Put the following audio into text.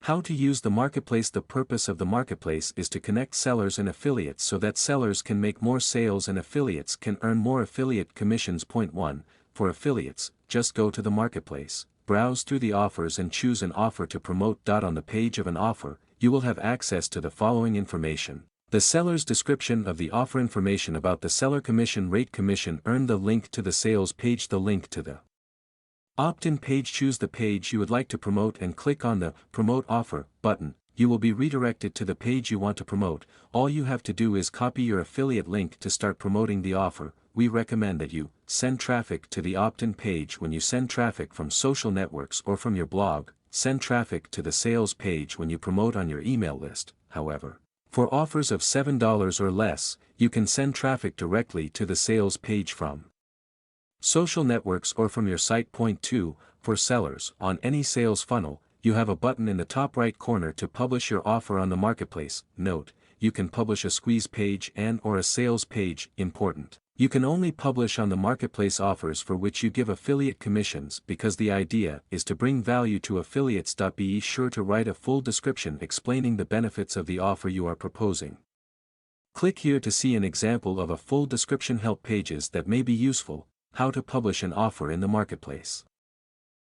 How to use the marketplace. The purpose of the marketplace is to connect sellers and affiliates so that sellers can make more sales and affiliates can earn more affiliate commissions. Point 1. For affiliates, just go to the marketplace, browse through the offers and choose an offer to promote. On the page of an offer, you will have access to the following information: the seller's description of the offer, information about the seller, commission rate, commission earned, the link to the sales page, the link to the opt-in page. Choose the page you would like to promote and click on the Promote Offer button. You will be redirected to the page you want to promote. All you have to do is copy your affiliate link to start promoting the offer. We recommend that you send traffic to the opt-in page. When you send traffic from social networks or from your blog, send traffic to the sales page when you promote on your email list. However, for offers of $7 or less, you can send traffic directly to the sales page from social networks or from your site. Point 2. For sellers, on any sales funnel, you have a button in the top right corner to publish your offer on the marketplace. Note, you can publish a squeeze page and or a sales page. Important: you can only publish on the marketplace offers for which you give affiliate commissions, because the idea is to bring value to affiliates. Be sure to write a full description explaining the benefits of the offer you are proposing. Click here to see an example of a full description. Help pages that may be useful: how to publish an offer in the marketplace.